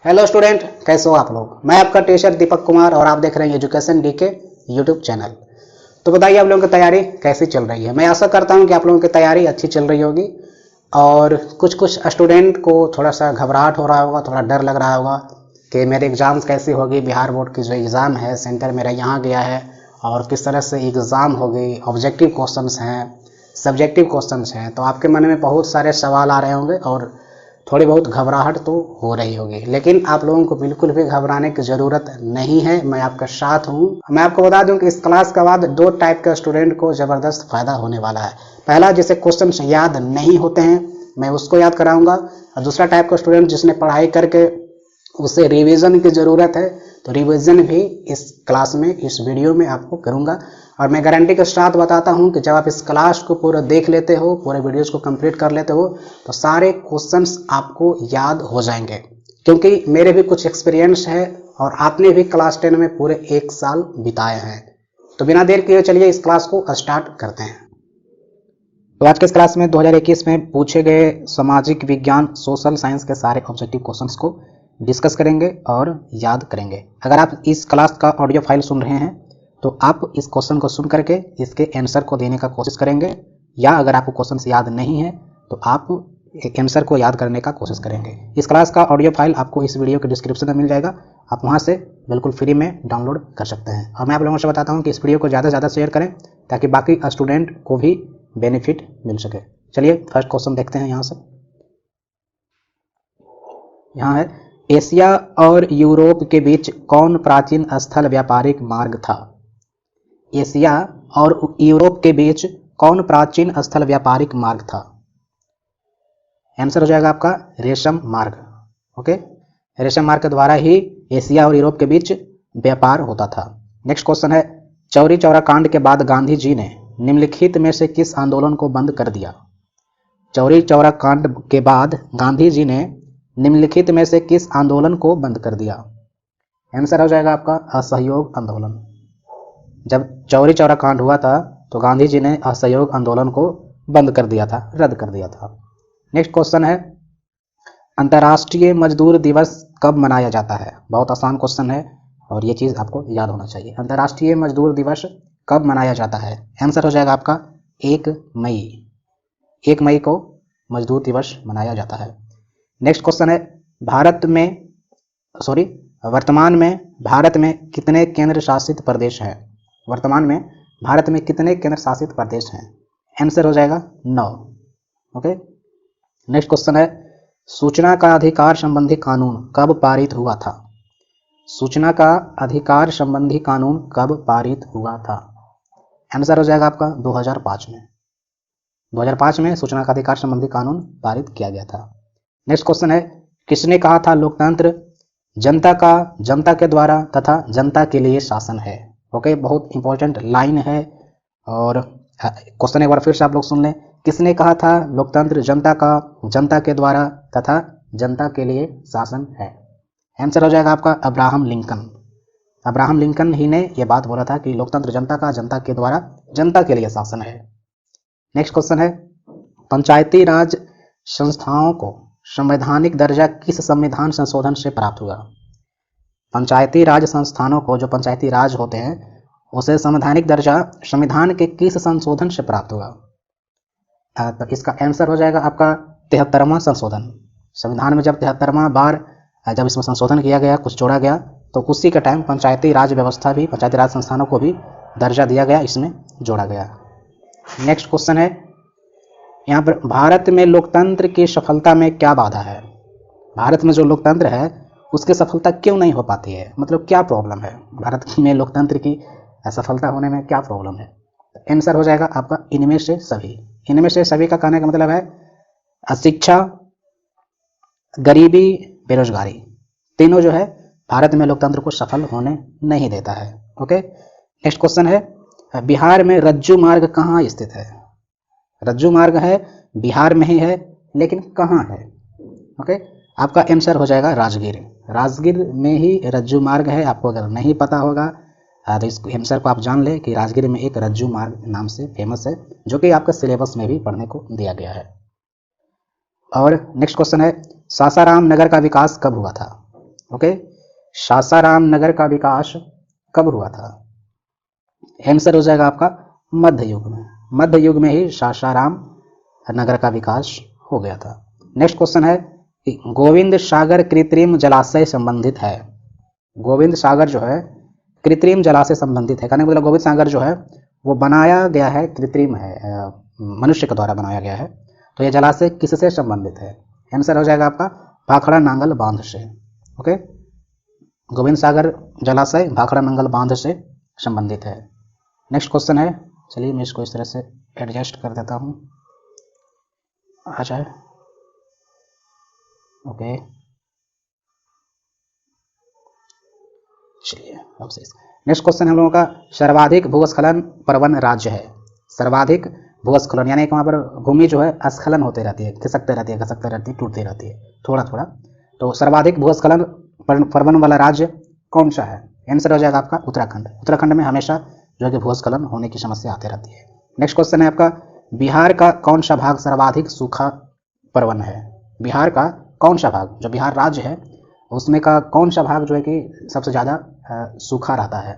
Hello student, कैसे हो आप लोग। मैं आपका टीचर दीपक कुमार और आप देख रहे हैं एजुकेशन डीके यूट्यूब चैनल। तो बताइए आप लोगों की तैयारी कैसी चल रही है। मैं आशा करता हूं कि आप लोगों की तैयारी अच्छी चल रही होगी और कुछ स्टूडेंट को थोड़ा सा घबराहट हो रहा होगा, थोड़ा डर लग रहा होगा कि मेरे एग्ज़ाम्स कैसी होगी, बिहार बोर्ड की जो एग्ज़ाम है सेंटर मेरा यहाँ गया है और किस तरह से एग्ज़ाम होगी, ऑब्जेक्टिव क्वेश्चंस हैं, सब्जेक्टिव क्वेश्चंस हैं। तो आपके मन में बहुत सारे सवाल आ रहे होंगे और थोड़ी बहुत घबराहट तो हो रही होगी, लेकिन आप लोगों को बिल्कुल भी घबराने की ज़रूरत नहीं है। मैं आपका साथ हूँ। मैं आपको बता दूं कि इस क्लास के बाद दो टाइप के स्टूडेंट को ज़बरदस्त फ़ायदा होने वाला है। पहला, जिसे क्वेश्चन याद नहीं होते हैं, मैं उसको याद कराऊंगा, और दूसरा टाइप का स्टूडेंट जिसने पढ़ाई करके उसे रिवीजन की ज़रूरत है, तो रिवीजन भी इस क्लास में, इस वीडियो में आपको करूंगा। और मैं गारंटी के साथ बताता हूं कि जब आप इस क्लास को पूरा देख लेते हो, पूरे वीडियोस को कंप्लीट कर लेते हो, तो सारे क्वेश्चंस आपको याद हो जाएंगे, क्योंकि मेरे भी कुछ एक्सपीरियंस है और आपने भी क्लास 10 में पूरे 1 साल बिताए हैं। तो बिना देर किए चलिए इस क्लास को स्टार्ट करते हैं। तो आज के इस क्लास में 2021 में पूछे गए सामाजिक विज्ञान सोशल साइंस के सारे ऑब्जेक्टिव क्वेश्चंस को डिस्कस करेंगे और याद करेंगे। अगर आप इस क्लास का ऑडियो फाइल सुन रहे हैं तो आप इस क्वेश्चन को सुन करके इसके आंसर को देने का कोशिश करेंगे, या अगर आपको क्वेश्चन याद नहीं है तो आप आंसर को याद करने का कोशिश करेंगे। इस क्लास का ऑडियो फाइल आपको इस वीडियो के डिस्क्रिप्शन में मिल जाएगा, आप वहाँ से बिल्कुल फ्री में डाउनलोड कर सकते हैं। और मैं आप लोगों से बताता हूँ कि इस वीडियो को ज़्यादा से ज़्यादा शेयर करें ताकि बाकी स्टूडेंट को भी बेनिफिट मिल सके। चलिए फर्स्ट क्वेश्चन देखते हैं। यहाँ से यहाँ है, एशिया और यूरोप के बीच कौन प्राचीन स्थल व्यापारिक मार्ग था। एशिया और यूरोप के बीच कौन प्राचीन स्थल व्यापारिक मार्ग था। आंसर हो जाएगा आपका रेशम मार्ग। ओके, रेशम मार्ग के द्वारा ही एशिया और यूरोप के बीच व्यापार होता था। नेक्स्ट क्वेश्चन है, चौरी चौरा कांड के बाद गांधी जी ने निम्नलिखित में से किस आंदोलन को बंद कर दिया। चौरी चौरा कांड के बाद गांधी जी ने निम्नलिखित में से किस आंदोलन को बंद कर दिया। आंसर हो जाएगा आपका असहयोग आंदोलन। जब चौरी चौरा कांड हुआ था तो गांधी जी ने असहयोग आंदोलन को बंद कर दिया था, रद्द कर दिया था। नेक्स्ट क्वेश्चन है, अंतर्राष्ट्रीय मजदूर दिवस कब मनाया जाता है। बहुत आसान क्वेश्चन है और ये चीज़ आपको याद होना चाहिए। अंतर्राष्ट्रीय मजदूर दिवस कब मनाया जाता है। आंसर हो जाएगा आपका 1 मई। 1 मई को मजदूर दिवस मनाया जाता है। नेक्स्ट क्वेश्चन है, वर्तमान में भारत में कितने केंद्र शासित प्रदेश हैं। वर्तमान में भारत में कितने केंद्र शासित प्रदेश हैं। आंसर हो जाएगा 9। ओके, नेक्स्ट क्वेश्चन है, सूचना का अधिकार संबंधी कानून कब पारित हुआ था। सूचना का अधिकार संबंधी कानून कब पारित हुआ था। आंसर हो जाएगा आपका 2005 में। 2005 में सूचना का अधिकार संबंधी कानून पारित किया गया था। नेक्स्ट क्वेश्चन है, किसने कहा था लोकतंत्र जनता का, जनता के द्वारा तथा जनता के लिए शासन है। ओके, बहुत इंपॉर्टेंट लाइन है और क्वेश्चन एक बार फिर से आप लोग सुन लें। किसने कहा था लोकतंत्र जनता का, जनता के द्वारा तथा जनता के लिए शासन है। आंसर हो जाएगा आपका अब्राहम लिंकन। अब्राहम लिंकन ही ने यह बात बोला था कि लोकतंत्र जनता का, जनता के द्वारा, जनता के लिए शासन है। नेक्स्ट क्वेश्चन है, पंचायती राज संस्थाओं को संवैधानिक दर्जा किस संविधान संशोधन से प्राप्त हुआ। पंचायती राज संस्थानों को, जो पंचायती राज होते हैं, उसे संवैधानिक दर्जा संविधान के किस संशोधन से प्राप्त हुआ। तो इसका आंसर हो जाएगा आपका 73वां संशोधन। संविधान में जब 73वां बार जब इसमें संशोधन किया गया, कुछ जोड़ा गया, तो उसी के टाइम पंचायती राज व्यवस्था भी, पंचायती राज संस्थानों को भी दर्जा दिया गया, इसमें जोड़ा गया। नेक्स्ट क्वेश्चन है, यहाँ पर भारत में लोकतंत्र की सफलता में क्या बाधा है। भारत में जो लोकतंत्र है उसकी सफलता क्यों नहीं हो पाती है, मतलब क्या प्रॉब्लम है भारत में लोकतंत्र की सफलता होने में, क्या प्रॉब्लम है। आंसर हो जाएगा आपका इनमें से सभी। इनमें से सभी का कहने का मतलब है अशिक्षा, गरीबी, बेरोजगारी, तीनों जो है भारत में लोकतंत्र को सफल होने नहीं देता है। ओके, नेक्स्ट क्वेश्चन है, बिहार में रज्जू मार्ग कहाँ स्थित है। रज्जू मार्ग है बिहार में ही है, लेकिन कहाँ है। ओके, आपका आंसर हो जाएगा राजगीर। राजगीर में ही रज्जू मार्ग है। आपको अगर नहीं पता होगा तो इस आंसर को आप जान लें कि राजगीर में एक रज्जू मार्ग नाम से फेमस है, जो कि आपका सिलेबस में भी पढ़ने को दिया गया है। और नेक्स्ट क्वेश्चन है, सासाराम नगर का विकास कब हुआ था। ओके। सासाराम नगर का विकास कब हुआ था? आंसर हो जाएगा आपका मध्य युग में। मध्य युग में ही सासाराम नगर का विकास हो गया था। नेक्स्ट क्वेश्चन है कि गोविंद सागर कृत्रिम जलाशय संबंधित है। गोविंद सागर जो है कृत्रिम जलाशय संबंधित है, कहने का मतलब गोविंद सागर जो है वो बनाया गया है, कृत्रिम है, मनुष्य के द्वारा बनाया गया है। तो ये जलाशय किससे संबंधित है? आंसर हो जाएगा आपका भाखड़ा नांगल बांध से। ओके, गोविंद सागर जलाशय भाखड़ा नांगल बांध से संबंधित है। नेक्स्ट क्वेश्चन है, चलिए मैं इसको इस तरह से एडजस्ट कर देता हूँ, आ जाए। ओके, चलिए अब से नेक्स्ट क्वेश्चन हम लोगों का सर्वाधिक भूस्खलन प्रवण राज्य है। सर्वाधिक भूस्खलन यानी कि वहाँ पर भूमि जो है स्खलन होते रहती है, खिसकते रहती है, खसकते रहती है, टूटती रहती है थोड़ा थोड़ा। तो सर्वाधिक भूस्खलन प्रवण वाला राज्य कौन सा है? आंसर हो जाएगा आपका उत्तराखंड। उत्तराखंड में हमेशा जो है कि भूस्खलन होने की समस्या आती रहती है। नेक्स्ट क्वेश्चन है आपका बिहार का कौन सा भाग सर्वाधिक सूखा प्रवण है? बिहार का कौन सा भाग, जो बिहार राज्य है उसमें का कौन सा भाग जो है कि सबसे ज़्यादा सूखा रहता है?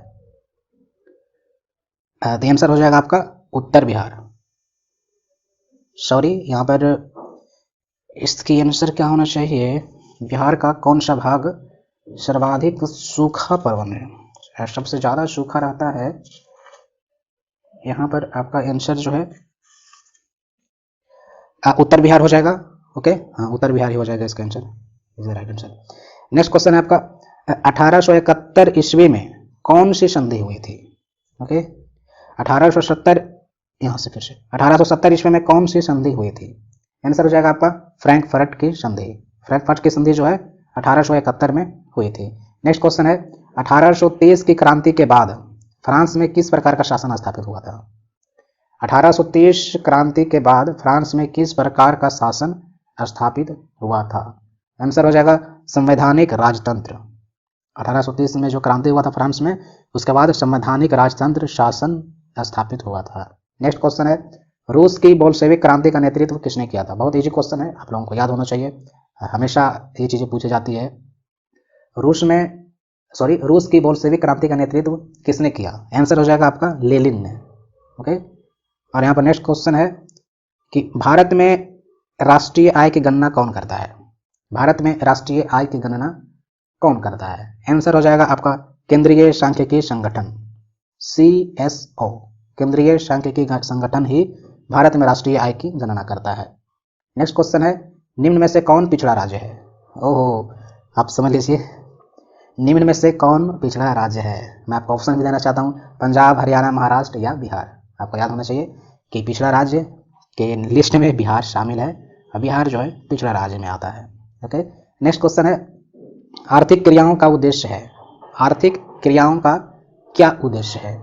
तो आंसर हो जाएगा आपका उत्तर बिहार। सॉरी, यहाँ पर इसकी आंसर क्या होना चाहिए? बिहार का कौन सा भाग सर्वाधिक सूखा प्रवण है, सबसे ज़्यादा सूखा रहता है? यहाँ पर आपका आंसर जो है उत्तर बिहार हो जाएगा। ओके, हाँ उत्तर बिहार ही हो जाएगा इसका answer, is the right answer. Next question है आपका 1871 ईस्वी में कौन सी संधि हुई थी? ओके, 1870, यहाँ से फिर से 1870 ईस्वी में कौन सी संधि हुई थी? आंसर हो जाएगा आपका फ्रैंकफर्ट की संधि। फ्रैंकफर्ट की संधि जो है 1871 में हुई थी। नेक्स्ट क्वेश्चन है 1830 की क्रांति के बाद फ्रांस में किस प्रकार का शासन स्थापित हुआ था? 1830 क्रांति के बाद फ्रांस में किस प्रकार का शासन स्थापित हुआ था? आंसर हो जाएगा संवैधानिक राजतंत्र। 1830 में जो क्रांति हुआ था फ्रांस में, उसके बाद संवैधानिक राजतंत्र शासन स्थापित हुआ था। नेक्स्ट क्वेश्चन है रूस की बोल्शेविक क्रांति का नेतृत्व किसने किया था? बहुत इजी क्वेश्चन है, आप लोगों को याद होना चाहिए, हमेशा ये चीजें पूछी जाती है। रूस की बोल्शेविक क्रांति का नेतृत्व किसने किया? आंसर हो जाएगा आपका लेनिन ने। ओके, और यहाँ पर नेक्स्ट क्वेश्चन है कि भारत में राष्ट्रीय आय की गणना कौन करता है? भारत में राष्ट्रीय आय की गणना कौन करता है? आंसर हो जाएगा आपका केंद्रीय सांख्यिकी संगठन, CSO। केंद्रीय सांख्यिकी संगठन ही भारत में राष्ट्रीय आय की गणना करता है। नेक्स्ट क्वेश्चन है निम्न में से कौन पिछड़ा राज्य है? ओहो, आप समझ लीजिए, निम्न में से कौन पिछड़ा राज्य है? मैं आपको ऑप्शन भी देना चाहता हूँ, पंजाब, हरियाणा, महाराष्ट्र या बिहार। आपको याद होना चाहिए कि पिछड़ा राज्य के लिस्ट में बिहार शामिल है, और बिहार जो है पिछड़ा राज्य में आता है। ओके, नेक्स्ट क्वेश्चन है आर्थिक क्रियाओं का उद्देश्य है। आर्थिक क्रियाओं का क्या उद्देश्य है?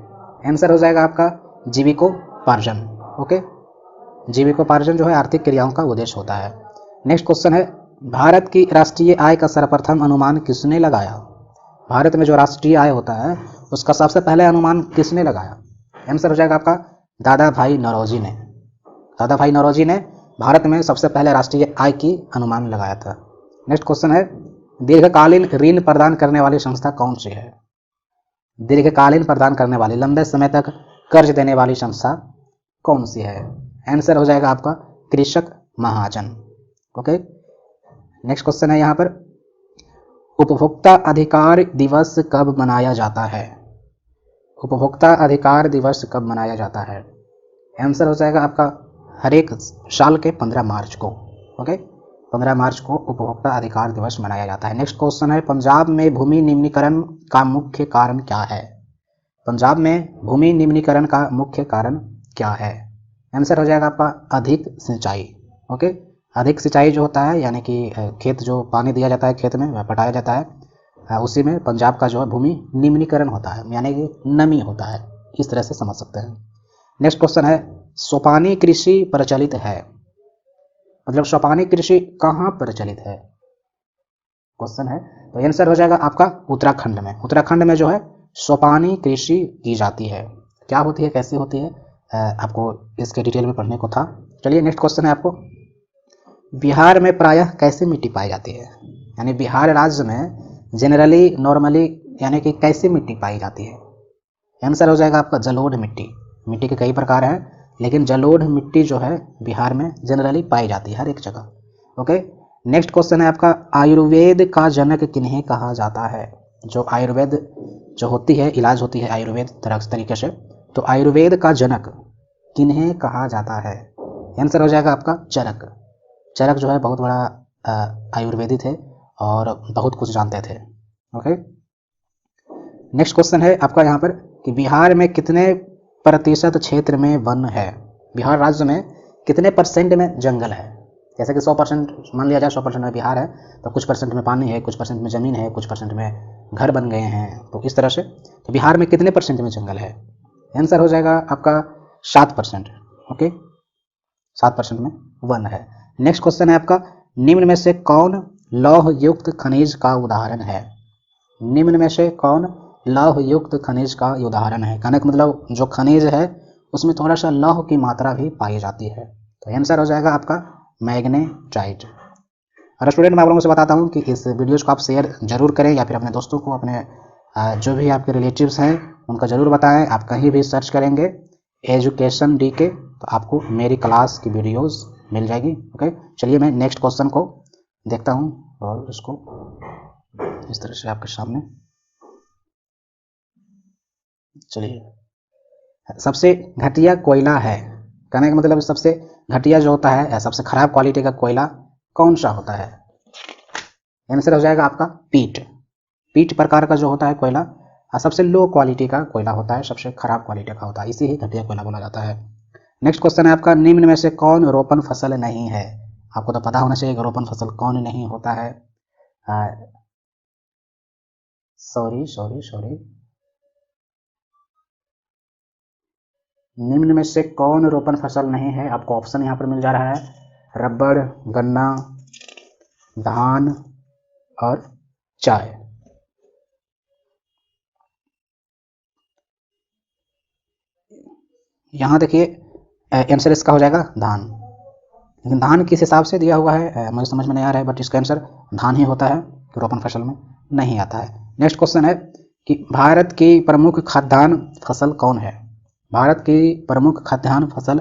आंसर हो जाएगा आपका जीविकोपार्जन। ओके, जीविकोपार्जन जो है आर्थिक क्रियाओं का उद्देश्य होता है। नेक्स्ट क्वेश्चन है भारत की राष्ट्रीय आय का सर्वप्रथम अनुमान किसने लगाया? भारत में जो राष्ट्रीय आय होता है उसका सबसे पहले अनुमान किसने लगाया? आंसर हो जाएगा आपका दादा भाई नौरोजी ने। दादा भाई नौरोजी ने भारत में सबसे पहले राष्ट्रीय आय की अनुमान लगाया था। नेक्स्ट क्वेश्चन है दीर्घकालीन ऋण प्रदान करने वाली संस्था कौन सी है? दीर्घकालीन प्रदान करने वाली, लंबे समय तक कर्ज देने वाली संस्था कौन सी है? आंसर हो जाएगा आपका कृषक महाजन। ओके, नेक्स्ट क्वेश्चन है यहाँ पर उपभोक्ता अधिकार दिवस कब मनाया जाता है? उपभोक्ता अधिकार दिवस कब मनाया जाता है? आंसर हो जाएगा आपका हर एक साल के 15 मार्च को। ओके, 15 मार्च को उपभोक्ता अधिकार दिवस मनाया जाता है। नेक्स्ट क्वेश्चन है पंजाब में भूमि निम्नीकरण का मुख्य कारण क्या है? पंजाब में भूमि निम्नीकरण का मुख्य कारण क्या है? आंसर हो जाएगा आपका अधिक सिंचाई। ओके, अधिक सिंचाई जो होता है यानी कि खेत जो पानी दिया जाता है, खेत में पटाया जाता है, उसी में पंजाब का जो है भूमि निम्नीकरण होता है, यानी कि नमी होता है, इस तरह से समझ सकते हैं। नेक्स्ट क्वेश्चन है सोपानी कृषि प्रचलित है, मतलब सोपानी कृषि कहाँ प्रचलित है? क्वेश्चन है, तो आंसर हो जाएगा आपका उत्तराखंड में। उत्तराखंड में जो है सोपानी कृषि की जाती है। क्या होती है, कैसी होती है, आपको इसके डिटेल में पढ़ने को था। चलिए नेक्स्ट क्वेश्चन है आपको बिहार में प्रायः कैसी मिट्टी पाई जाती है? यानी बिहार राज्य में जनरली, नॉर्मली यानी कि कैसी मिट्टी पाई जाती है? आंसर हो जाएगा आपका जलोढ़ मिट्टी। मिट्टी के कई प्रकार हैं, लेकिन जलोढ़ मिट्टी जो है बिहार में जनरली पाई जाती है हर एक जगह। ओके, नेक्स्ट क्वेश्चन है आपका, आयुर्वेद का जनक किन्हें कहा जाता है? जो आयुर्वेद जो होती है, इलाज होती है आयुर्वेद तरीके से, तो आयुर्वेद का जनक किन्हें कहा जाता है? आंसर हो जाएगा आपका चरक। चरक जो है बहुत बड़ा आयुर्वेदी थे और बहुत कुछ जानते थे। ओके, नेक्स्ट क्वेश्चन है आपका यहाँ पर कि बिहार में कितने प्रतिशत क्षेत्र में वन है? बिहार राज्य में कितने परसेंट में जंगल है? जैसे कि 100% मान लिया जाए, 100% में बिहार है, तो कुछ परसेंट में पानी है, कुछ परसेंट में ज़मीन है, कुछ परसेंट में घर बन गए हैं, तो इस तरह से तो बिहार में कितने परसेंट में जंगल है? आंसर हो जाएगा आपका 7%। ओके, 7% में वन है। नेक्स्ट क्वेश्चन है आपका, निम्न में से कौन लौह युक्त खनिज का उदाहरण है? निम्न में से कौन लौह युक्त खनिज का उदाहरण है? कहने का मतलब जो खनिज है उसमें थोड़ा सा लौह की मात्रा भी पाई जाती है, तो आंसर हो जाएगा आपका मैग्नेटाइट। और स्टूडेंट, मैं आप लोगों से बताता हूँ कि इस वीडियोज़ को आप शेयर जरूर करें, या फिर अपने दोस्तों को, अपने जो भी आपके रिलेटिव्स हैं उनका ज़रूर बताएं। आप कहीं भी सर्च करेंगे एजुकेशन डीके तो आपको मेरी क्लास की वीडियोस मिल जाएगी। ओके, चलिए मैं नेक्स्ट क्वेश्चन को देखता हूँ और उसको इस तरह से आपके सामने। चलिए, सबसे घटिया कोयला है, कहने का मतलब सबसे घटिया जो होता है, सबसे खराब क्वालिटी का कोयला कौन सा होता है? आंसर हो जाएगा आपका पीट। पीट प्रकार का जो होता है कोयला सबसे लो क्वालिटी का कोयला होता है, सबसे खराब क्वालिटी का होता है, इसी ही घटिया कोयला बोला जाता है। नेक्स्ट क्वेश्चन है आपका, निम्न में से कौन रोपण फसल नहीं है? आपको तो पता होना चाहिए कि रोपण फसल कौन नहीं होता है। सॉरी, निम्न में से कौन रोपण फसल नहीं है? आपको ऑप्शन यहाँ पर मिल जा रहा है, रबड़, गन्ना, धान और चाय। यहाँ देखिए आंसर इसका हो जाएगा धान, लेकिन धान किस हिसाब से दिया हुआ है मुझे समझ में नहीं आ रहा है, बट इसका आंसर धान ही होता है, रोपण फसल में नहीं आता है। नेक्स्ट क्वेश्चन है कि भारत की प्रमुख खाद्यान्न फसल कौन है? भारत की प्रमुख खाद्यान्न फसल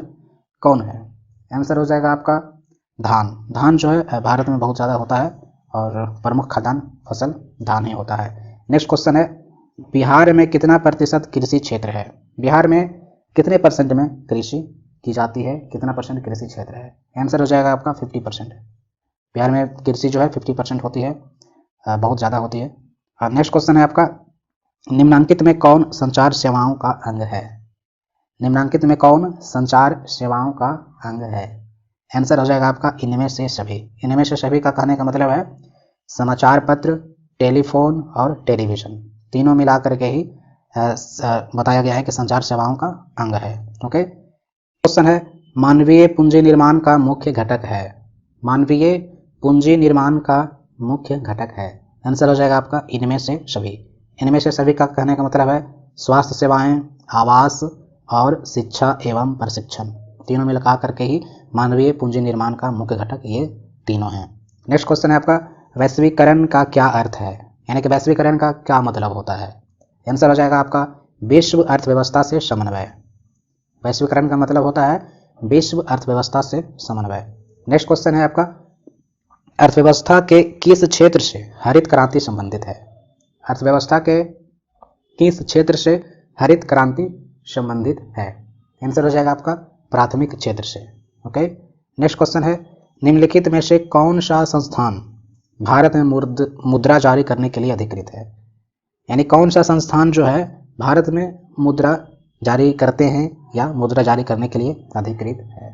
कौन है? आंसर हो जाएगा आपका धान। धान जो है भारत में बहुत ज़्यादा होता है और प्रमुख खाद्यान्न फसल धान ही होता है। नेक्स्ट क्वेश्चन है, बिहार में कितना प्रतिशत कृषि क्षेत्र है? बिहार में कितने परसेंट में कृषि की जाती है? कितना परसेंट कृषि क्षेत्र है? आंसर हो जाएगा आपका 50%। बिहार में कृषि जो है 50% होती है, बहुत ज़्यादा होती है। और नेक्स्ट क्वेश्चन है आपका, निम्नांकित में कौन संचार सेवाओं का अंग है? निम्नांकित में कौन संचार सेवाओं का अंग है? आंसर हो जाएगा आपका इनमें से सभी। इनमें से सभी का कहने का मतलब है समाचार पत्र, टेलीफोन और टेलीविज़न, तीनों मिला करके ही बताया गया है कि संचार सेवाओं का अंग है। ओके, क्वेश्चन है, मानवीय पूंजी निर्माण का मुख्य घटक है? मानवीय पूंजी निर्माण का मुख्य घटक है? आंसर हो जाएगा आपका इनमें से सभी। इनमें से सभी का कहने का मतलब है स्वास्थ्य सेवाएं, आवास और शिक्षा एवं प्रशिक्षण, तीनों मिलकर करके ही मानवीय पूंजी निर्माण का मुख्य घटक ये तीनों हैं। नेक्स्ट क्वेश्चन है आपका, वैश्वीकरण का क्या अर्थ है? यानी कि वैश्वीकरण का क्या मतलब होता है? आंसर हो जाएगा आपका विश्व अर्थव्यवस्था से समन्वय। वैश्वीकरण का मतलब होता है विश्व अर्थव्यवस्था से समन्वय। नेक्स्ट क्वेश्चन है आपका, अर्थव्यवस्था के किस क्षेत्र से हरित क्रांति संबंधित है? अर्थव्यवस्था के किस क्षेत्र से हरित क्रांति संबंधित है? आंसर हो जाएगा आपका प्राथमिक क्षेत्र से। ओके, नेक्स्ट क्वेश्चन है, निम्नलिखित में से कौन सा संस्थान भारत में मुद्रा जारी करने के लिए अधिकृत है? यानी कौन सा संस्थान जो है भारत में मुद्रा जारी करते हैं या मुद्रा जारी करने के लिए अधिकृत है?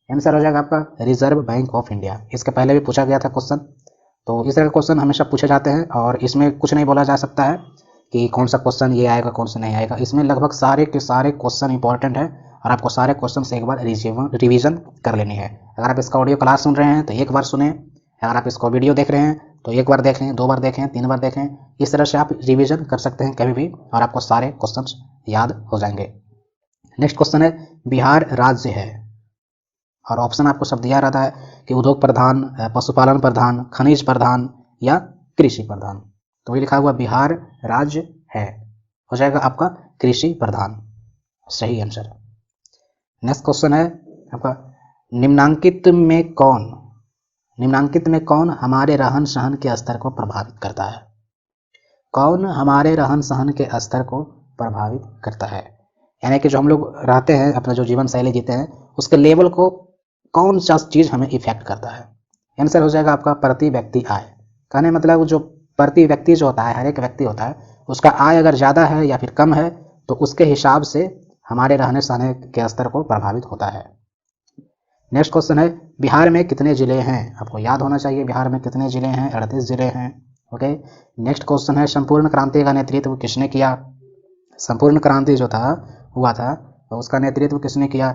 आंसर हो जाएगा आपका रिजर्व बैंक ऑफ इंडिया। इसके पहले भी पूछा गया था क्वेश्चन, तो इस तरह के क्वेश्चन हमेशा पूछे जाते हैं और इसमें कुछ नहीं बोला जा सकता है कि कौन सा क्वेश्चन ये आएगा कौन सा नहीं आएगा। इसमें लगभग सारे के सारे क्वेश्चन इंपॉर्टेंट है और आपको सारे क्वेश्चन से एक बार रिवीजन कर लेनी है। अगर आप इसका ऑडियो क्लास सुन रहे हैं तो एक बार सुने, अगर आप इसको वीडियो देख रहे हैं तो एक बार देखें, 2 बार देखें, 3 बार देखें। इस तरह से आप रिवीजन कर सकते हैं कभी भी और आपको सारे क्वेश्चंस याद हो जाएंगे। नेक्स्ट क्वेश्चन है, बिहार राज्य है और ऑप्शन आपको सब दिया रहता है कि उद्योग प्रधान, पशुपालन प्रधान, खनिज प्रधान या कृषि प्रधान। तो ये लिखा हुआ बिहार राज्य है, हो जाएगा आपका कृषि प्रधान, सही आंसर। नेक्स्ट क्वेश्चन है आपका, निम्नांकित में कौन हमारे रहन सहन के स्तर को प्रभावित करता है? कौन हमारे रहन सहन के स्तर को प्रभावित करता है? यानी कि जो हम लोग रहते हैं, अपना जो जीवन शैली जीते हैं, उसके लेवल को कौन सा चीज़ हमें इफेक्ट करता है? आंसर हो जाएगा आपका प्रति व्यक्ति आय। कहने मतलब जो प्रति व्यक्ति जो होता है, हर एक व्यक्ति होता है, उसका आय अगर ज़्यादा है या फिर कम है तो उसके हिसाब से हमारे रहने सहने के स्तर को प्रभावित होता है। नेक्स्ट क्वेश्चन है, बिहार में कितने जिले हैं? आपको याद होना चाहिए बिहार में कितने जिले हैं, 38 जिले हैं। ओके। नेक्स्ट क्वेश्चन है, संपूर्ण क्रांति का नेतृत्व किसने किया? संपूर्ण क्रांति जो था हुआ था तो उसका नेतृत्व किसने किया?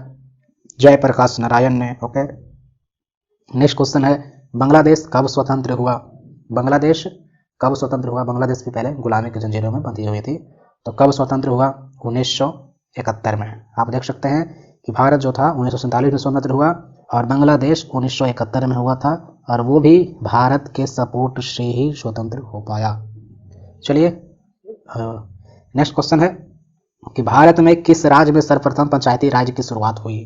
जयप्रकाश नारायण ने। ओके। नेक्स्ट क्वेश्चन है, बांग्लादेश कब स्वतंत्र हुआ? बांग्लादेश कब स्वतंत्र हुआ? बांग्लादेश भी पहले गुलामी की जंजीरों में बंधी हुई थी, तो कब स्वतंत्र हुआ? 1971 में। आप देख सकते हैं कि भारत जो था 1947 में स्वतंत्र हुआ और बांग्लादेश 1971 में हुआ था, और वो भी भारत के सपोर्ट से ही स्वतंत्र हो पाया। चलिए नेक्स्ट क्वेश्चन है कि भारत में किस राज्य में सर्वप्रथम पंचायती राज की शुरुआत हुई?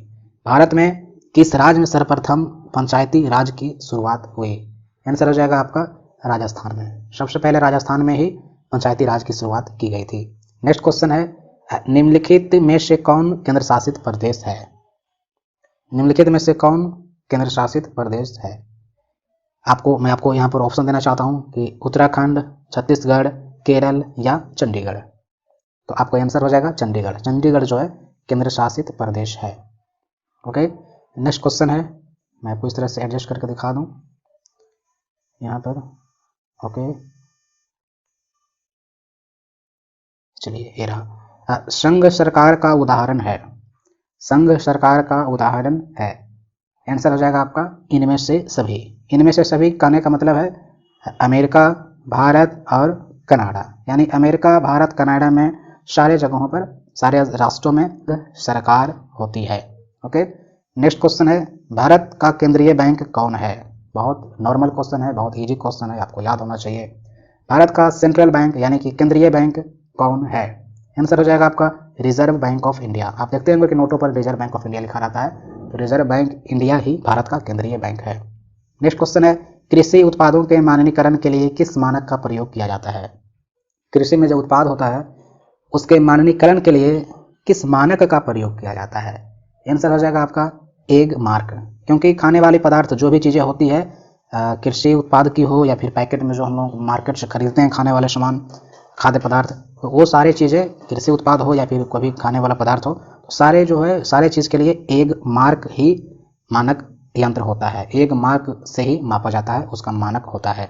भारत में किस राज्य में सर्वप्रथम पंचायती राज की शुरुआत हुई? आंसर हो जाएगा आपका राजस्थान में। सबसे पहले राजस्थान में ही पंचायती राज की शुरुआत की गई थी। नेक्स्ट क्वेश्चन है, निम्नलिखित में से कौन केंद्र शासित प्रदेश है? निम्नलिखित में से कौन केंद्र शासित प्रदेश है? मैं आपको यहाँ पर ऑप्शन देना चाहता हूँ कि उत्तराखंड, छत्तीसगढ़, केरल या चंडीगढ़। तो आपका आंसर हो जाएगा चंडीगढ़। चंडीगढ़ जो है केंद्र शासित प्रदेश है। ओके। नेक्स्ट क्वेश्चन है, मैं आपको इस तरह से एडजस्ट करके दिखा दूं यहाँ पर। ओके, चलिए ये रहा। संघ सरकार का उदाहरण है। संघ सरकार का उदाहरण है। आंसर हो जाएगा आपका इनमें से सभी। इनमें से सभी कहने का मतलब है अमेरिका, भारत और कनाडा। यानी अमेरिका, भारत, कनाडा में सारे जगहों पर, सारे राष्ट्रों में सरकार होती है। ओके। नेक्स्ट क्वेश्चन है, भारत का केंद्रीय बैंक कौन है? बहुत नॉर्मल क्वेश्चन है, बहुत इजी क्वेश्चन है, आपको याद होना चाहिए। भारत का सेंट्रल बैंक यानी कि केंद्रीय बैंक कौन है? आंसर हो जाएगा आपका रिजर्व बैंक ऑफ इंडिया। आप देखते होंगे कि नोटों पर रिजर्व बैंक ऑफ इंडिया लिखा रहता है, तो रिजर्व बैंक इंडिया ही भारत का केंद्रीय बैंक है। नेक्स्ट क्वेश्चन है, कृषि उत्पादों के मानकीकरण के लिए किस मानक का प्रयोग किया जाता है? कृषि में जो उत्पाद होता है उसके मानकीकरण के लिए किस मानक का प्रयोग किया जाता है? आंसर हो जाएगा आपका एग मार्क। क्योंकि खाने वाली पदार्थ जो भी चीज़ें होती है, कृषि उत्पाद की हो या फिर पैकेट में जो हम लोग मार्केट से खरीदते हैं खाने वाले सामान, खाद्य पदार्थ, तो वो सारी चीज़ें कृषि उत्पाद हो या फिर कोई भी खाने वाला पदार्थ हो, तो सारे जो है सारे चीज़ के लिए एग मार्क ही मानक यंत्र होता है। एग मार्क से ही मापा जाता है, उसका मानक होता है।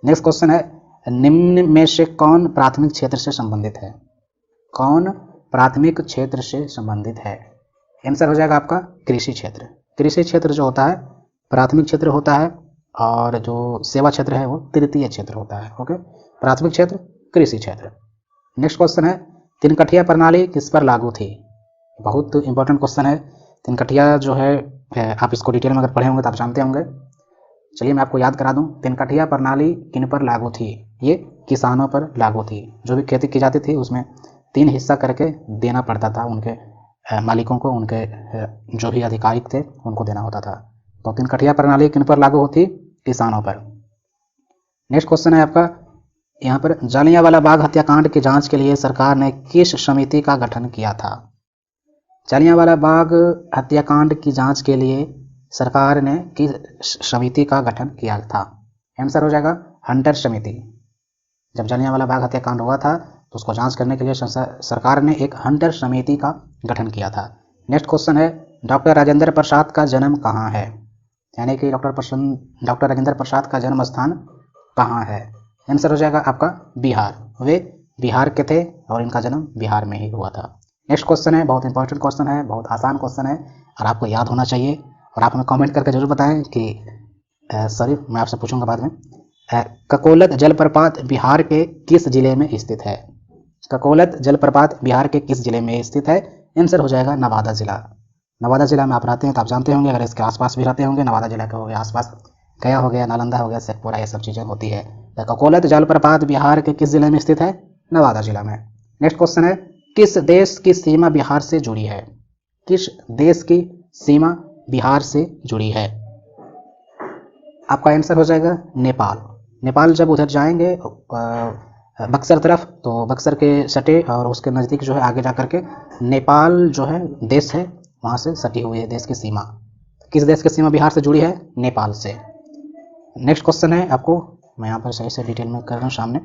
नेक्स्ट क्वेश्चन है, निम्न में से कौन प्राथमिक क्षेत्र से संबंधित है? कौन प्राथमिक क्षेत्र से संबंधित है? आंसर हो जाएगा आपका कृषि क्षेत्र। कृषि क्षेत्र जो होता है प्राथमिक क्षेत्र होता है, और जो सेवा क्षेत्र है वो तृतीय क्षेत्र होता है। ओके, प्राथमिक क्षेत्र, कृषि क्षेत्र। नेक्स्ट क्वेश्चन है, तिनकठिया प्रणाली किस पर लागू थी? बहुत इंपॉर्टेंट क्वेश्चन है। तिनकठिया जो है आप इसको डिटेल में अगर पढ़े होंगे तो आप जानते होंगे। चलिए मैं आपको याद करा दूं, तिनकठिया प्रणाली किन पर लागू थी? ये किसानों पर लागू थी। जो भी खेती की जाती थी उसमें 3 हिस्सा करके देना पड़ता था उनके मालिकों को, उनके जो भी अधिकारिक थे उनको देना होता था। तो तिनकठिया प्रणाली किन पर लागू होती? किसानों पर। नेक्स्ट क्वेश्चन है आपका यहाँ पर, जालियांवाला बाग हत्याकांड की जांच के लिए सरकार ने किस समिति का गठन किया था? जालियांवाला बाग हत्याकांड की जांच के लिए सरकार ने किस समिति का गठन किया था? आंसर हो जाएगा हंटर समिति। जब जालियांवाला बाग हत्याकांड हुआ था तो उसको जांच करने के लिए सरकार ने एक हंटर समिति का गठन किया था। नेक्स्ट क्वेश्चन है, डॉक्टर राजेंद्र प्रसाद का जन्म कहाँ है? यानी कि डॉक्टर राजेंद्र प्रसाद का जन्म स्थान कहाँ है? आंसर हो जाएगा आपका बिहार। वे बिहार के थे और इनका जन्म बिहार में ही हुआ था। नेक्स्ट क्वेश्चन है, बहुत इंपॉर्टेंट क्वेश्चन है, बहुत आसान क्वेश्चन है और आपको याद होना चाहिए। और आप हमें कमेंट करके जरूर बताएं कि सॉरी मैं आपसे पूछूंगा बाद में, ककोलत जलप्रपात बिहार के किस जिले में स्थित है? ककोलत जलप्रपात बिहार के किस जिले में स्थित है? आंसर हो जाएगा नवादा जिला। नवादा जिला में आप रहते हैं तो आप जानते होंगे, अगर इसके आसपास भी रहते होंगे, नवादा जिला के आसपास गया हो गया, नालंदा हो गया, शेखपुरा, ये सब चीज़ें होती है। द ककोलत जलप्रपात बिहार के किस जिले में स्थित है? नवादा जिला में। नेक्स्ट क्वेश्चन है, किस देश की सीमा बिहार से जुड़ी है? किस देश की सीमा बिहार से जुड़ी है? आपका आंसर हो जाएगा नेपाल। नेपाल जब उधर जाएंगे बक्सर तरफ, तो बक्सर के सटे और उसके नज़दीक जो है आगे जा करके नेपाल जो है देश है, वहाँ से सटी हुई है देश की सीमा। किस देश की सीमा बिहार से जुड़ी है? नेपाल से। नेक्स्ट क्वेश्चन है, आपको मैं यहाँ पर सही से डिटेल में कर रहा हूँ सामने।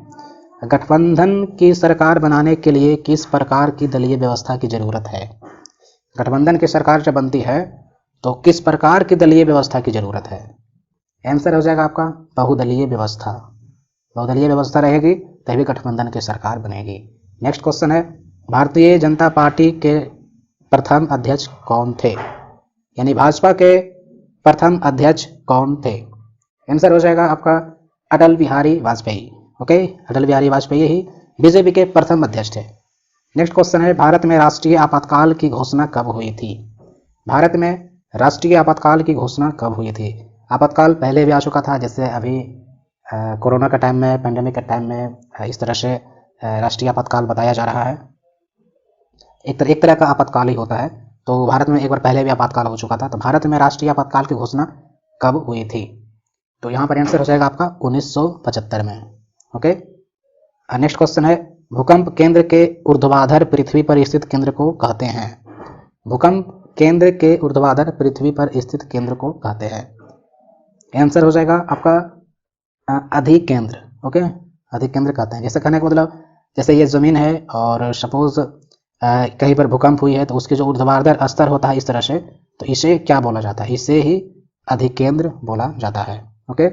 गठबंधन की सरकार बनाने के लिए किस प्रकार की दलीय व्यवस्था की जरूरत है? गठबंधन की सरकार जब बनती है तो किस प्रकार की दलीय व्यवस्था की जरूरत है? आंसर हो जाएगा आपका बहुदलीय व्यवस्था। बहुदलीय व्यवस्था रहेगी तभी गठबंधन की सरकार बनेगी। नेक्स्ट क्वेश्चन है, भारतीय जनता पार्टी के प्रथम अध्यक्ष कौन थे? यानी भाजपा के प्रथम अध्यक्ष कौन थे? आंसर हो जाएगा आपका अटल बिहारी वाजपेयी। ओके, अटल बिहारी वाजपेयी ही बीजेपी के प्रथम अध्यक्ष थे। नेक्स्ट क्वेश्चन है, भारत में राष्ट्रीय आपातकाल की घोषणा कब हुई थी? भारत में राष्ट्रीय आपातकाल की घोषणा कब हुई थी? आपातकाल पहले भी आ चुका था, जैसे अभी कोरोना के टाइम में, पेंडेमिक के टाइम में इस तरह से राष्ट्रीय आपातकाल बताया जा रहा है। एक तरह का आपातकाल ही होता है। तो भारत में एक बार पहले भी आपातकाल हो चुका था। तो भारत में राष्ट्रीय आपातकाल की घोषणा कब हुई थी? तो यहाँ पर आंसर हो जाएगा आपका 1975 में। ओके, नेक्स्ट क्वेश्चन है, भूकंप केंद्र के ऊर्ध्वाधर पृथ्वी पर स्थित केंद्र को कहते हैं? भूकंप केंद्र के ऊर्ध्वाधर पृथ्वी पर स्थित केंद्र को कहते हैं? आंसर हो जाएगा आपका अधिकेंद्र। ओके, अधिकेंद्र कहते हैं। जैसे कहने का मतलब, जैसे ये जमीन है और सपोज कहीं पर भूकंप हुई है तो उसके जो ऊर्ध्वाधर स्तर होता है इस तरह से, तो इसे क्या बोला जाता है? इसे ही अधिकेंद्र बोला जाता है। ओके,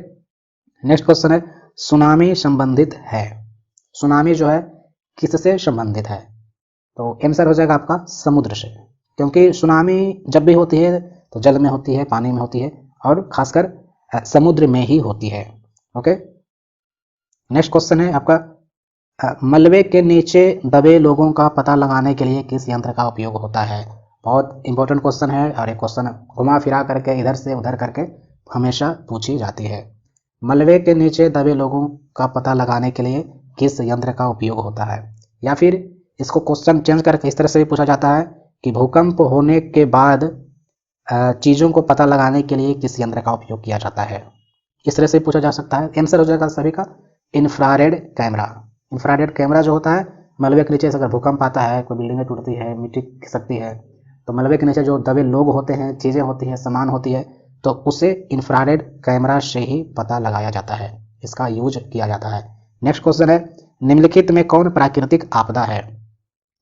नेक्स्ट क्वेश्चन है, सुनामी संबंधित है? सुनामी जो है किससे संबंधित है? तो आंसर हो जाएगा आपका समुद्र से, क्योंकि सुनामी जब भी होती है तो जल में होती है, पानी में होती है, और खासकर समुद्र में ही होती है। ओके, नेक्स्ट क्वेश्चन है आपका, मलबे के नीचे दबे लोगों का पता लगाने के लिए किस यंत्र का उपयोग होता है? बहुत इंपॉर्टेंट क्वेश्चन है, और एक क्वेश्चन घुमा फिरा करके इधर से उधर करके हमेशा पूछी जाती है। मलबे के नीचे दबे लोगों का पता लगाने के लिए किस यंत्र का उपयोग होता है? या फिर इसको क्वेश्चन चेंज करके इस तरह से भी पूछा जाता है कि भूकंप होने के बाद चीज़ों को पता लगाने के लिए किस यंत्र का उपयोग किया जाता है? इस तरह से पूछा जा सकता है। आंसर हो जाएगा सभी का इंफ्रारेड कैमरा। इंफ्रारेड कैमरा जो होता है, मलबे के नीचे से अगर भूकंप आता है, कोई बिल्डिंगें टूटती है, मिट्टी खिसकती है, तो मलबे के नीचे जो दबे लोग होते हैं, चीज़ें होती हैं, सामान होती है, तो उसे इंफ्रारेड कैमरा से ही पता लगाया जाता है, इसका यूज किया जाता है। नेक्स्ट क्वेश्चन है, निम्नलिखित में कौन प्राकृतिक आपदा है?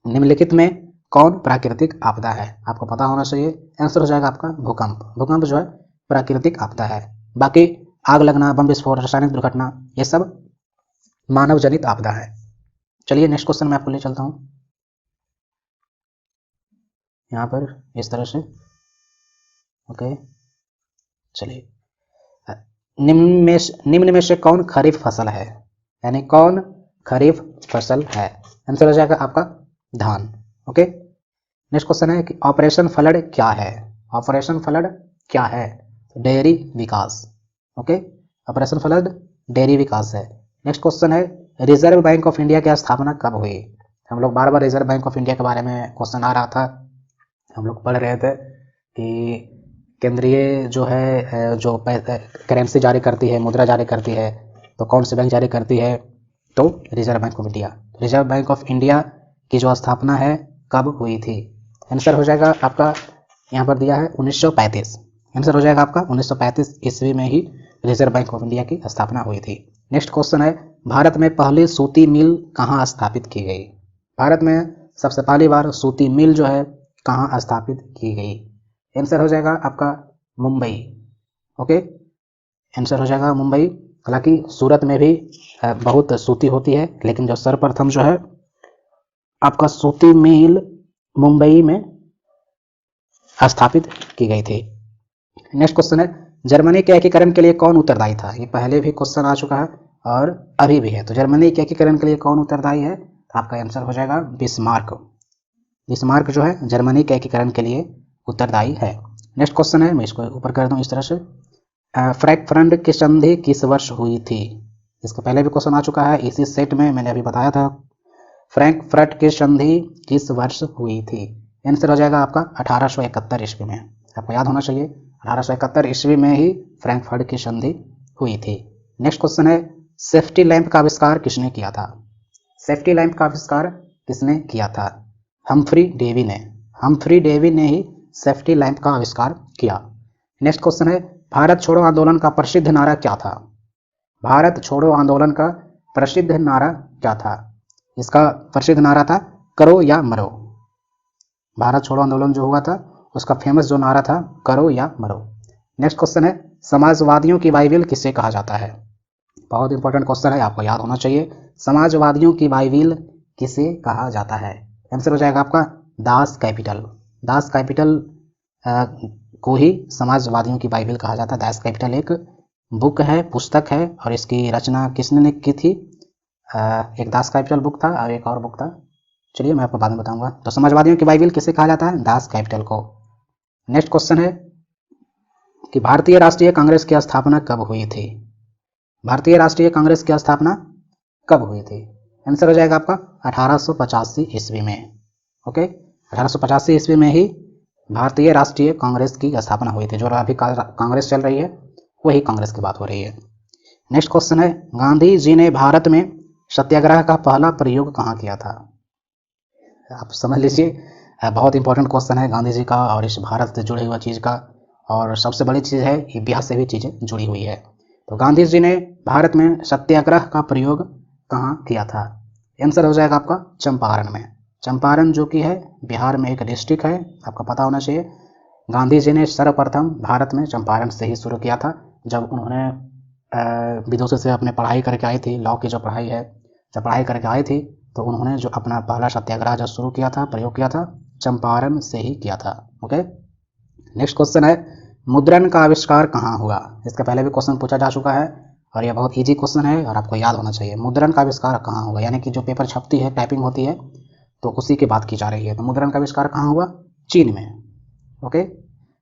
निम्नलिखित में कौन प्राकृतिक आपदा है? आपको पता होना चाहिए। आंसर हो जाएगा आपका भूकंप। भूकंप जो है प्राकृतिक आपदा है। बाकी आग लगना, बम विस्फोट, रासायनिक दुर्घटना, ये सब मानव जनित आपदा है। चलिए नेक्स्ट क्वेश्चन मैं आपको ले चलता हूं यहाँ पर इस तरह से। ओके, चलिए, निम्न में से कौन खरीफ फसल है? यानी कौन खरीफ फसल है? आंसर हो जाएगा आपका धान। ओके, नेक्स्ट क्वेश्चन है कि ऑपरेशन फ्लड क्या है? ऑपरेशन फ्लड क्या है? डेयरी विकास। ओके, ऑपरेशन फ्लड डेयरी विकास है। नेक्स्ट क्वेश्चन है, रिजर्व बैंक ऑफ इंडिया की स्थापना कब हुई? हम लोग बार बार रिजर्व बैंक ऑफ इंडिया के बारे में क्वेश्चन आ रहा था, हम लोग पढ़ रहे थे कि केंद्रीय जो है जो करेंसी जारी करती है, मुद्रा जारी करती है, तो कौन सी बैंक जारी करती है? तो reserve bank of India. Reserve bank of India की जो स्थापना है कब हुई थी? आंसर हो जाएगा आपका यहाँ पर दिया है 1935। आंसर हो जाएगा आपका 1935 ईस्वी में ही रिजर्व बैंक ऑफ इंडिया की स्थापना हुई थी। नेक्स्ट क्वेश्चन है, भारत में पहली सूती मिल कहाँ स्थापित की गई? भारत में सबसे पहली बार सूती मिल जो है कहाँ स्थापित की गई? आंसर हो जाएगा आपका मुंबई। ओके, आंसर हो जाएगा मुंबई। हालांकि सूरत में भी बहुत सूती होती है, लेकिन जो सर्वप्रथम जो है आपका सूती मिल मुंबई में स्थापित की गई थी। नेक्स्ट क्वेश्चन है, जर्मनी के एकीकरण के लिए कौन उत्तरदायी था? ये पहले भी क्वेश्चन आ चुका है और अभी भी है। तो जर्मनी के एकीकरण के लिए कौन उत्तरदायी है? आपका आंसर हो जाएगा बिस्मार्क। बिस्मार्क जो है जर्मनी के एकीकरण के लिए उत्तरदायी है। नेक्स्ट क्वेश्चन है, मैं इसको ऊपर कर दूं इस तरह से, फ्रैंकफर्ट की संधि किस वर्ष हुई थी? इसका पहले भी क्वेश्चन आ चुका है इसी सेट में, मैंने अभी बताया था। फ्रैंकफर्ट की संधि किस वर्ष हुई थी? आंसर हो जाएगा आपका 1871 ईस्वी में। आपको याद होना चाहिए 1871 ईस्वी में ही फ्रैंकफर्ट की संधि हुई थी। नेक्स्ट क्वेश्चन है, सेफ्टी लैंप का आविष्कार किसने किया था? सेफ्टी लैंप का आविष्कार किसने किया था? हम्फ्री डेवी ने। हम्फ्री डेवी ने ही सेफ्टी लैंप का आविष्कार किया। नेक्स्ट क्वेश्चन है, भारत छोड़ो आंदोलन का प्रसिद्ध नारा क्या था? भारत छोड़ो आंदोलन का प्रसिद्ध नारा क्या था? इसका प्रसिद्ध नारा था करो या मरो। भारत छोड़ो आंदोलन जो हुआ था उसका फेमस जो नारा था करो या मरो। नेक्स्ट क्वेश्चन है, समाजवादियों की बाइबिल किसे कहा जाता है? बहुत इंपॉर्टेंट क्वेश्चन है, आपको याद होना चाहिए। समाजवादियों की बाइबिल किसे कहा जाता है? आंसर हो जाएगा आपका दास कैपिटल। दास कैपिटल को ही समाजवादियों की बाइबिल कहा जाता है। दास कैपिटल एक बुक है, पुस्तक है, और इसकी रचना किसने की थी? एक दास कैपिटल बुक था और एक और बुक था, चलिए मैं आपको बाद में बताऊंगा। तो समाजवादियों की बाइबिल किसे कहा जाता है? दास कैपिटल को। नेक्स्ट क्वेश्चन है कि भारतीय राष्ट्रीय कांग्रेस की स्थापना कब हुई थी? भारतीय राष्ट्रीय कांग्रेस की स्थापना कब हुई थी? आंसर हो जाएगा आपका 1885 ईस्वी में। ओके, 1885 ईस्वी में ही भारतीय राष्ट्रीय कांग्रेस की स्थापना हुई थी। जो अभी कांग्रेस चल रही है वही कांग्रेस की बात हो रही है। नेक्स्ट क्वेश्चन है, गांधी जी ने भारत में सत्याग्रह का पहला प्रयोग कहाँ किया था? आप समझ लीजिए, बहुत इंपॉर्टेंट क्वेश्चन है गांधी जी का और इस भारत से जुड़े हुआ चीज़ का, और सबसे बड़ी चीज़ है ये बिहार से भी चीज़ें जुड़ी हुई है। तो गांधी जी ने भारत में सत्याग्रह का प्रयोग कहाँ किया था? आंसर हो जाएगा आपका चंपारण में। चंपारण जो कि है बिहार में एक डिस्ट्रिक्ट है, आपको पता होना चाहिए। गांधी जी ने सर्वप्रथम भारत में चंपारण से ही शुरू किया था। जब उन्होंने विदेशों से अपने पढ़ाई करके आई थी, लॉ की जो पढ़ाई है, जब पढ़ाई करके आई थी तो उन्होंने जो अपना पहला सत्याग्रह जो शुरू किया था, प्रयोग किया था, चंपारण से ही किया था। ओके, नेक्स्ट क्वेश्चन है, मुद्रण का आविष्कार कहाँ हुआ? इसका पहले भी क्वेश्चन पूछा जा चुका है और यह बहुत इजी क्वेश्चन है और आपको याद होना चाहिए। मुद्रण का आविष्कार कहाँ हुआ? यानी कि जो पेपर छपती है, टाइपिंग होती है, तो उसी की बात की जा रही है। तो मुद्रण का आविष्कार कहाँ हुआ? चीन में। ओके,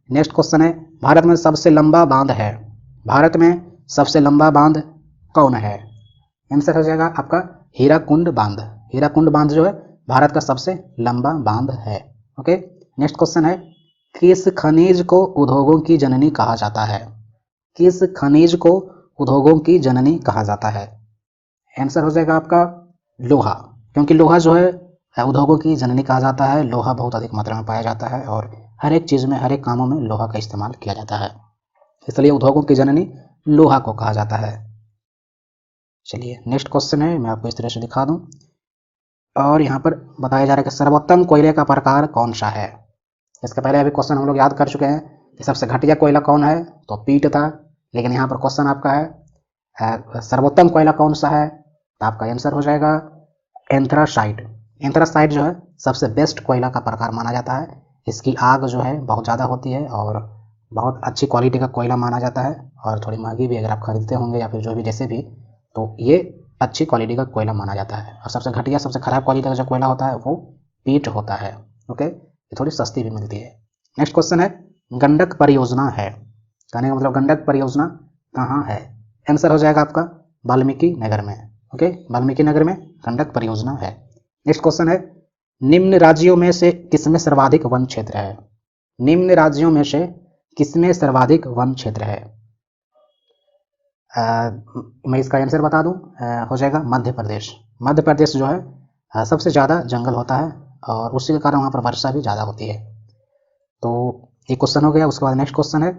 नेक्स्ट क्वेश्चन है, भारत में सबसे लंबा बांध है, भारत में सबसे लंबा बांध कौन है? आंसर हो जाएगा आपका हीराकुंड बांध। हीराकुंड बांध जो है भारत का सबसे लंबा बांध है। ओके, नेक्स्ट क्वेश्चन है, किस खनिज को उद्योगों की जननी कहा जाता है? किस खनिज को उद्योगों की जननी कहा जाता है? आंसर हो जाएगा आपका लोहा, क्योंकि लोहा जो है उद्योगों की जननी कहा जाता है। लोहा बहुत अधिक मात्रा में पाया जाता है और हर एक चीज़ में, हर एक कामों में लोहा का इस्तेमाल किया जाता है, इसलिए उद्योगों की जननी लोहा को कहा जाता है। चलिए नेक्स्ट क्वेश्चन है, मैं आपको इस तरह से दिखा दूं, और यहाँ पर बताया जा रहा है कि सर्वोत्तम कोयले का प्रकार कौन सा है? इसके पहले अभी क्वेश्चन हम लोग याद कर चुके हैं कि सबसे घटिया कोयला कौन है, तो पीट था। लेकिन यहाँ पर क्वेश्चन आपका है सर्वोत्तम कोयला कौन सा है, तो आपका आंसर हो जाएगा एंथ्रासाइट। एंथ्रासाइट जो है सबसे बेस्ट कोयला का प्रकार माना जाता है। इसकी आग जो है बहुत ज़्यादा होती है और बहुत अच्छी क्वालिटी का कोयला माना जाता है, और थोड़ी महंगी भी, अगर आप खरीदते होंगे या फिर जो भी जैसे भी, तो ये अच्छी क्वालिटी का कोयला माना जाता है। और सबसे घटिया, सबसे खराब क्वालिटी का जो कोयला होता है वो पीट होता है। ओके, ये थोड़ी सस्ती भी मिलती है। नेक्स्ट क्वेश्चन है, गंडक परियोजना है, कहने का मतलब गंडक परियोजना कहाँ है? आंसर हो जाएगा आपका वाल्मीकि नगर में। ओके, वाल्मीकि नगर में गंडक परियोजना है। नेक्स्ट क्वेश्चन है, निम्न राज्यों में से किसमें सर्वाधिक वन क्षेत्र है? निम्न राज्यों में से किसमें सर्वाधिक वन क्षेत्र है? मैं इसका आंसर बता दूं, हो जाएगा मध्य प्रदेश। मध्य प्रदेश जो है सबसे ज़्यादा जंगल होता है और उसी के कारण वहाँ पर वर्षा भी ज़्यादा होती है। तो ये क्वेश्चन हो गया। उसके बाद नेक्स्ट क्वेश्चन है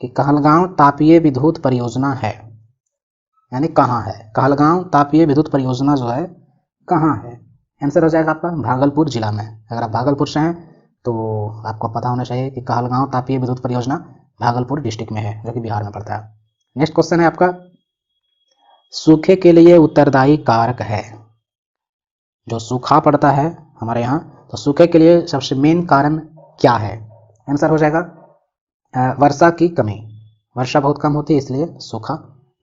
कि कहलगांव तापीय विद्युत परियोजना है, यानी कहाँ है? कहलगांव तापीय विद्युत परियोजना जो है कहाँ है? आंसर हो जाएगा आपका भागलपुर जिला में। अगर आप भागलपुर से हैं तो आपको पता होना चाहिए कि कहलगांव तापीय विद्युत परियोजना भागलपुर डिस्ट्रिक्ट में है, जो कि बिहार में पड़ता है। नेक्स्ट क्वेश्चन है आपका, सूखे के लिए उत्तरदायी कारक है। जो सूखा पड़ता है हमारे यहाँ, तो सूखे के लिए सबसे मेन कारण क्या है? आंसर हो जाएगा वर्षा की कमी। वर्षा बहुत कम होती है इसलिए सूखा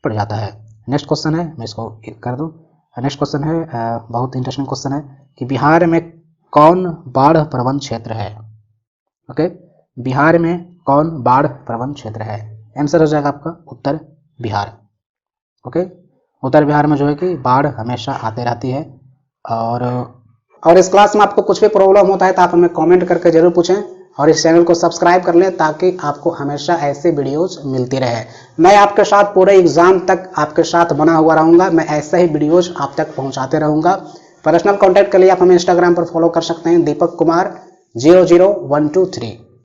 पड़ जाता है। नेक्स्ट क्वेश्चन है, मैं इसको कर दूँ। नेक्स्ट क्वेश्चन है बहुत इंटरेस्टिंग क्वेश्चन है कि बिहार में कौन बाढ़ प्रवण क्षेत्र है? ओके, बिहार में कौन बाढ़ प्रवण क्षेत्र है? आंसर हो जाएगा आपका उत्तर बिहार। ओके, उत्तर बिहार में जो है कि बाढ़ हमेशा आते रहती है। और इस क्लास में आपको कुछ भी प्रॉब्लम होता है तो आप हमें कमेंट करके जरूर पूछें और इस चैनल को सब्सक्राइब कर लें ताकि आपको हमेशा ऐसे वीडियोस मिलती रहे। मैं आपके साथ पूरे एग्जाम तक आपके साथ बना हुआ रहूंगा, मैं ऐसे ही वीडियोस आप तक पहुंचाते रहूंगा। पर्सनल कॉन्टैक्ट के लिए आप हमें इंस्टाग्राम पर फॉलो कर सकते हैं, दीपक कुमार 00123।